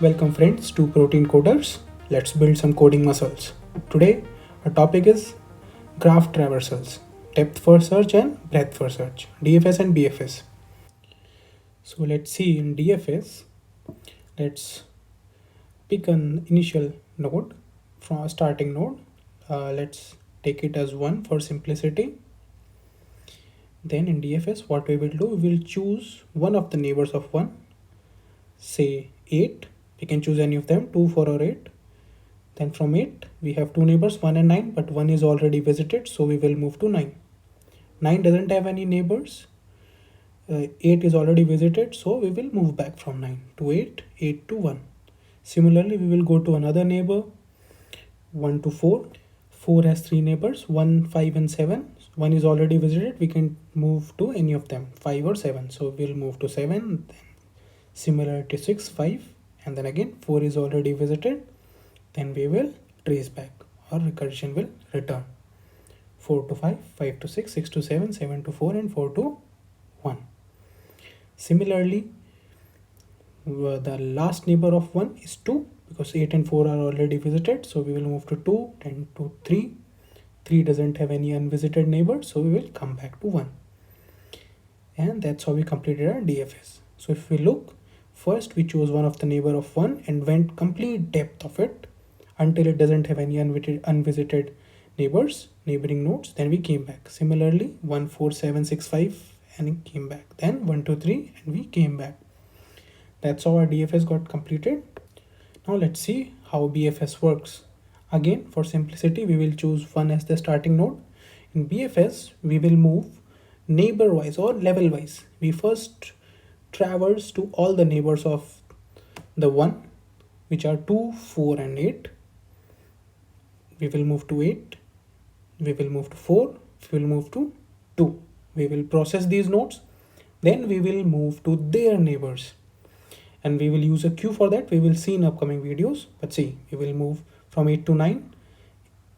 Welcome friends to Protein Coders. Let's build some coding muscles. Today our topic is graph traversals, depth first search and breadth first search, DFS and BFS. So let's see in DFS, let's pick an initial node from a starting node. Let's take it as 1 for simplicity. Then in DFS what we will do, we will choose one of the neighbors of 1, say 8. We can choose any of them, 2, 4 or 8. Then from 8 we have two neighbors, 1 and 9, but 1 is already visited, so we will move to 9. 9 doesn't have any neighbors. 8 is already visited, so we will move back from 9 to 8, 8 to 1. Similarly, we will go to another neighbor, 1 to 4. 4 has 3 neighbors, 1, 5 and 7. 1 is already visited, we can move to any of them, 5 or 7. So we'll move to 7, then similar to 6, 5, and then again 4 is already visited. Then we will trace back, or recursion will return. 4 to 5, 5 to 6, 6 to 7, 7 to 4 and 4 to 1. Similarly, the last neighbor of 1 is 2 because 8 and 4 are already visited, so we will move to 2, then to 3. 3 doesn't have any unvisited neighbor, so we will come back to 1. And that's how we completed our DFS. So if we look, first we chose one of the neighbor of 1 and went complete depth of it until it doesn't have any unvisited neighbors, neighboring nodes. Then we came back. Similarly, 1, 4, 7, 6, 5 and it came back. Then 1, 2, 3 and we came back. That's how our DFS got completed. Now let's see how BFS works. Again, for simplicity, we will choose 1 as the starting node. In BFS, we will move neighbor wise or level wise. We first traverse to all the neighbors of the 1, which are 2, 4 and 8. We will move to 8. We will move to 4. We will move to 2. We will process these nodes. Then we will move to their neighbors. And we will use a queue for that. We will see in upcoming videos. But see, we will move from 8 to 9.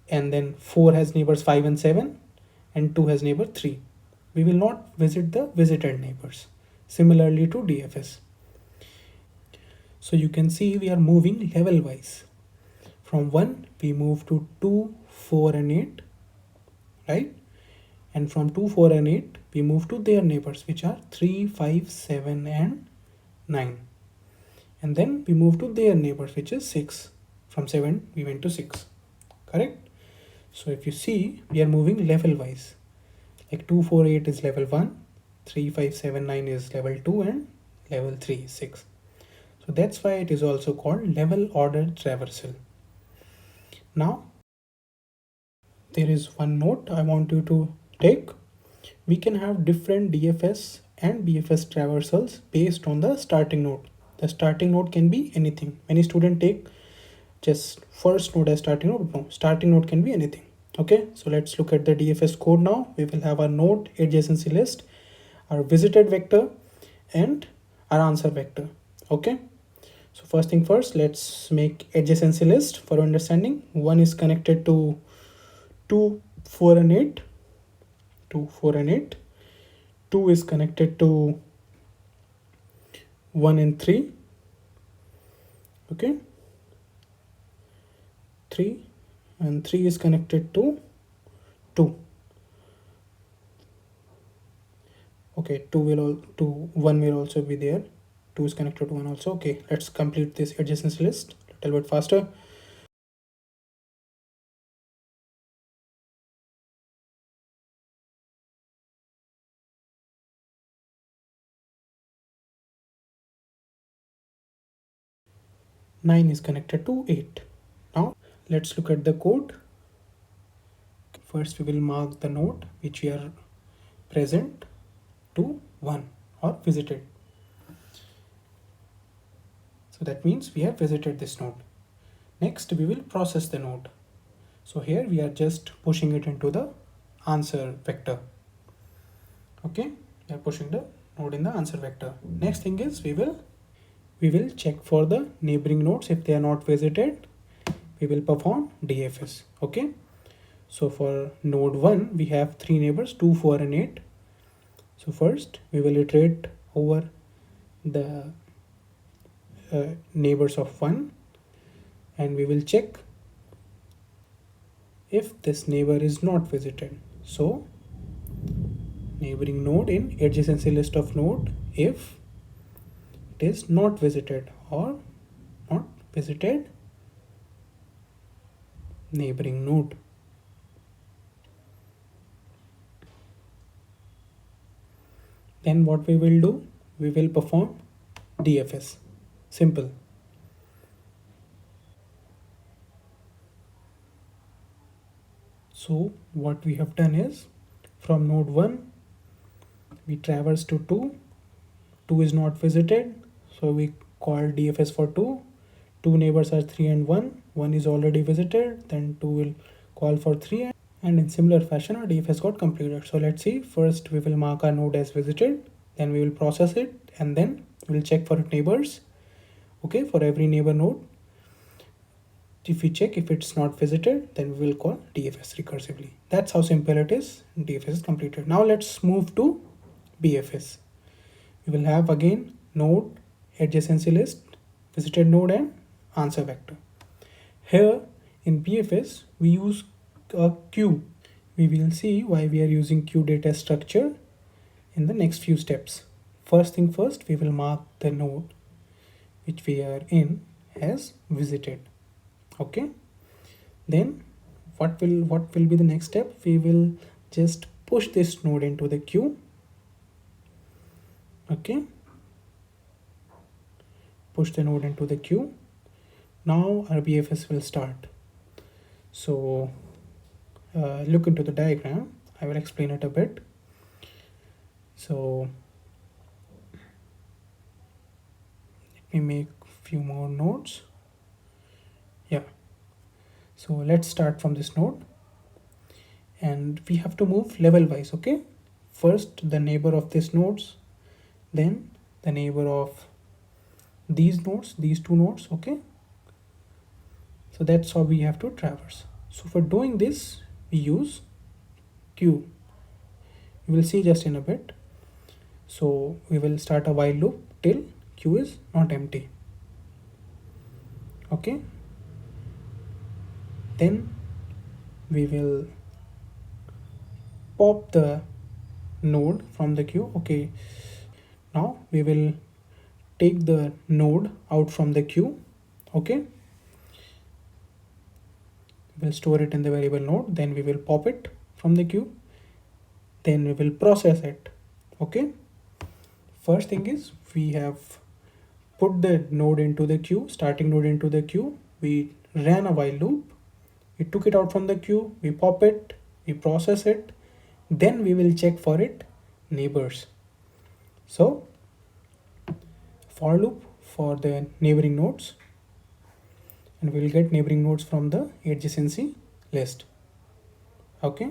And then 4 has neighbors 5 and 7. And 2 has neighbor 3. We will not visit the visited neighbors. Similarly to DFS. So you can see we are moving level wise. From 1 we move to 2, 4 and 8, right? And from 2, 4 and 8 we move to their neighbors, which are 3, 5, 7 and 9. And then we move to their neighbors, which is 6. From 7 we went to 6, correct? So if you see, we are moving level wise. Like 2, 4, 8 is level 1, 3, 5, 7, 9 is level 2 and level 3 is 6. So that's why it is also called level ordered traversal. Now, there is one note I want you to take. We can have different DFS and BFS traversals based on the starting node. The starting node can be anything. Many students take just first node as starting node. No, starting node can be anything. Okay, so let's look at the DFS code now. We will have our node adjacency list, our visited vector and our answer vector. Okay, so first thing first, let's make adjacency list for understanding. 1 is connected to 2, 4 and 8. 2, 4 and 8. 2 is connected to 1 and 3. Okay, 3 and 3 is connected to 2. Okay, 1 will also be there. 2 is connected to 1 also. Okay, let's complete this adjacency list a little bit faster. Nine is connected to 8. Now let's look at the code. First we will mark the node which we are present to 1 or visited. So that means we have visited this node. Next we will process the node. So here we are just pushing it into the answer vector. Okay, we are pushing the node in the answer vector. Next thing is we will check for the neighboring nodes. If they are not visited, we will perform DFS. Okay, so for node 1 we have 3 neighbors, 2, 4 and 8. So first we will iterate over the neighbors of 1, and we will check if this neighbor is not visited. So neighboring node in adjacency list of node if it is not visited or not visited neighboring node. Then what we will do, we will perform DFS. Simple. So what we have done is, from node 1 we traverse to 2. 2 is not visited, so we call DFS for 2. 2 neighbors are 3 and 1. 1 is already visited, then 2 will call for 3, and in similar fashion our DFS got completed. So let's see, first we will mark our node as visited, then we will process it, and then we will check for neighbors. Okay, for every neighbor node, if we check if it's not visited, then we will call DFS recursively. That's how simple it is. DFS is completed. Now let's move to BFS. We will have again node, adjacency list, visited node, and answer vector. Here in BFS we use a queue. We will see why we are using queue data structure in the next few steps. First thing first, we will mark the node which we are in as visited. Okay, then what will be the next step? We will just push this node into the queue. Okay, push the node into the queue. Now our BFS will start. So look into the diagram. I will explain it a bit. So let me make a few more nodes. Yeah, so let's start from this node, and we have to move level wise. Okay, first the neighbor of this nodes, then the neighbor of these nodes, these two nodes. Okay, so that's how we have to traverse. So for doing this we use queue. We will see just in a bit. So we will start a while loop till queue is not empty. Okay, then we will pop the node from the queue. Okay, now we will take the node out from the queue. Okay, we'll store it in the variable node, then we will pop it from the queue, then we will process it. Okay, first thing is we have put the node into the queue, starting node into the queue. We ran a while loop, we took it out from the queue, we pop it, we process it, then we will check for it neighbors. So for loop for the neighboring nodes, and we will get neighboring nodes from the adjacency list. Okay,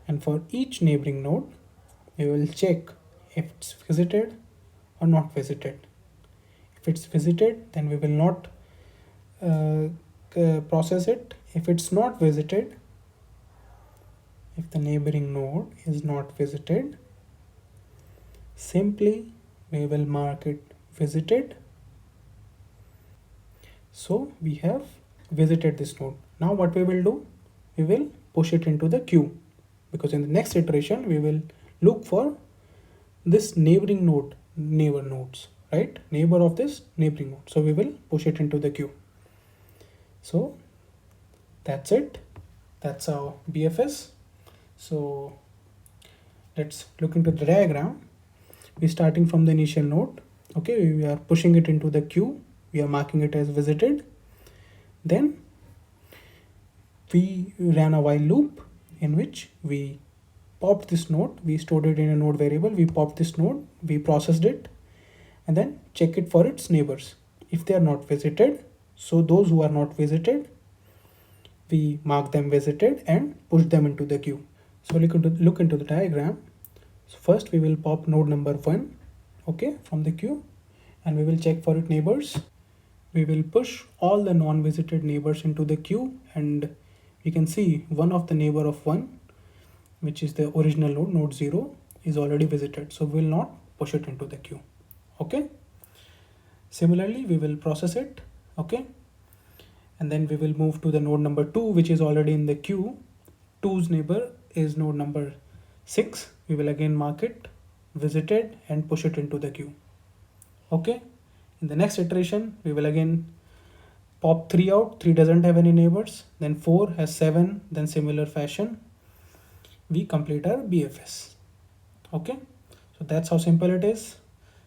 and for each neighboring node we will check if it's visited or not visited. If it's visited, then we will not process it. If it's not visited, if the neighboring node is not visited, simply we will mark it visited. So we have visited this node. Now what we will do, we will push it into the queue, because in the next iteration we will look for this neighboring node, neighbor nodes, right? Neighbor of this neighboring node. So we will push it into the queue. So that's it. That's our BFS. So let's look into the diagram. We're starting from the initial node. Okay, we are pushing it into the queue. We are marking it as visited. Then we ran a while loop in which we popped this node. We stored it in a node variable. We popped this node, we processed it, and then check it for its neighbors. If they are not visited, so those who are not visited, we mark them visited and push them into the queue. So look into the diagram. So first we will pop node number 1, okay, from the queue, and we will check for its neighbors. We will push all the non-visited neighbors into the queue, and we can see one of the neighbor of 1, which is the original node, node 0, is already visited. So we will not push it into the queue. Okay. Similarly, we will process it, okay? And then we will move to the node number 2, which is already in the queue. 2's neighbor is node number 6. We will again mark it visited and push it into the queue, okay? In the next iteration, we will again pop 3 out. 3 doesn't have any neighbors. Then 4 has 7. Then similar fashion, we complete our BFS, okay? So that's how simple it is.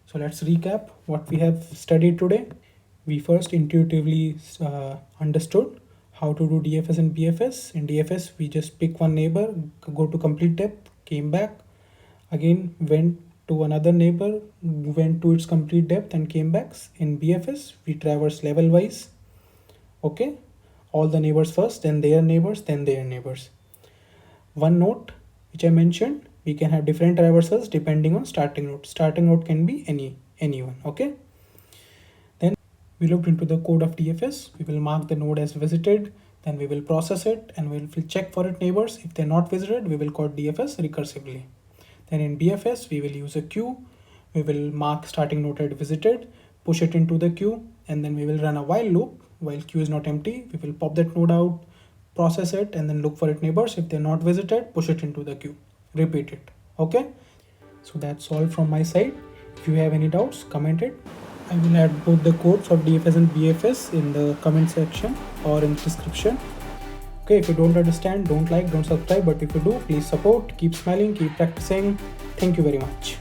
So let's recap what we have studied today. We first intuitively understood how to do DFS and BFS. In DFS, we just pick one neighbor, go to complete depth, came back, again went to another neighbor, went to its complete depth and came back. In BFS, we traverse level wise, okay? All the neighbors first, then their neighbors, then their neighbors. One note which I mentioned, we can have different traversals depending on starting node. Starting node can be anyone, okay? Then we looked into the code of DFS. We will mark the node as visited, then we will process it and we'll check for its neighbors. If they're not visited, we will call DFS recursively. Then in BFS, we will use a queue. We will mark starting node as visited, push it into the queue, and then we will run a while loop. While queue is not empty, we will pop that node out, process it, and then look for its neighbors. If they're not visited, push it into the queue. Repeat it, okay? So that's all from my side. If you have any doubts, comment it. I will add both the codes of DFS and BFS in the comment section or in the description. Okay, if you don't understand, don't like, don't subscribe, but if you do, please support, keep smiling, keep practicing. Thank you very much.